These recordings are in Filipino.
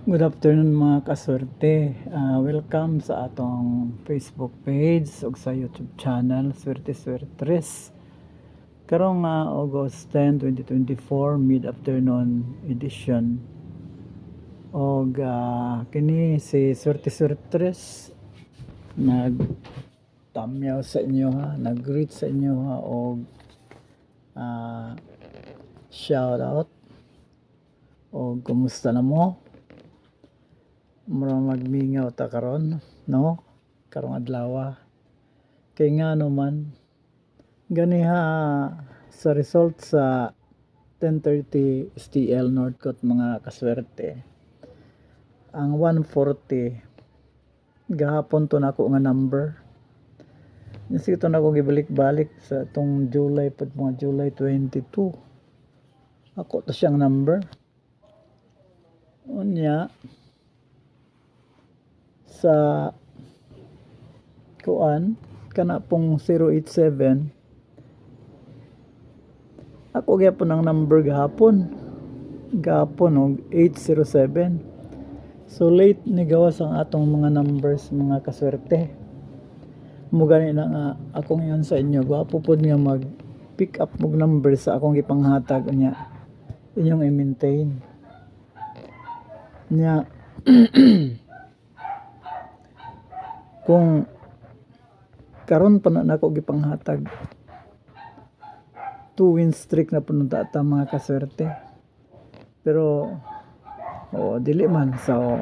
Good afternoon mga kaswerte. Welcome sa atong Facebook page ug sa YouTube channel Swerte Swertres. Karong August 10, 2024 mid-afternoon edition. Og kini si Swerte Swertres nagtamyaw sa inyo ha, nag-greet sa inyo ha og shout out og kumusta na mo? Murang magmingaw ta karon, no? Karong adlaw. Kay nga naman ganiha sa result sa 10:30 STL Northcote mga kaswerte. Ang 140 gahapon to nako nga number. Sige to nako gibalik-balik sa tong July pud mga July 22. Ako to siyang number. Unya sa kuan kana pong 087 ako gyapon ang number gahapon og 807. So late ni gawas ang atong mga numbers mga kaswerte. Mo gani na nga akong yan sa inyo gwapo pod nga mag pick up mog number sa akong gipanghatag unya inyong i-maintain nya. Kung karon pa na nako gipanghatag 2 win streak na punta ta mga kaswerte, pero dili man, so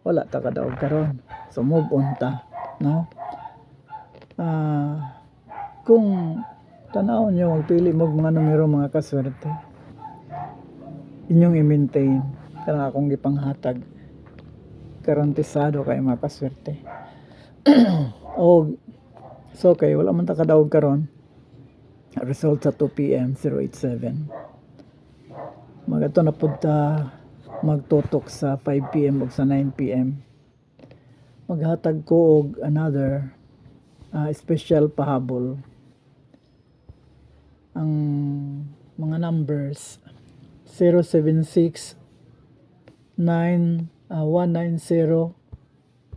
wala ta kadaog karon, so move on ta, no? Kung tanaw nyo magpili mo mga numero mga kaswerte, inyong i-maintain kanang akong gipanghatag garantisado kay mga kaswerte. So kay wala man ta kadaog karon, result sa 2 PM 087 magato na pud ta magtutok sa 5 PM ug sa 9 PM. Maghatag ko og another special pahabol. Ang mga numbers 076 190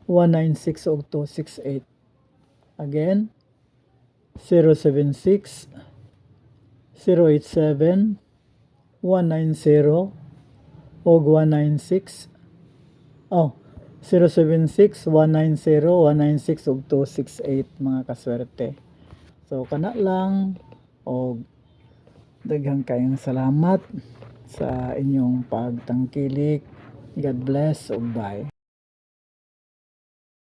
196 ug 268. Again, 076 087 190 ug 196. 076 190 196 ug 268 mga kaswerte. So kana lang og daghang kayong salamat sa inyong pagtangkilik. God bless ug bye.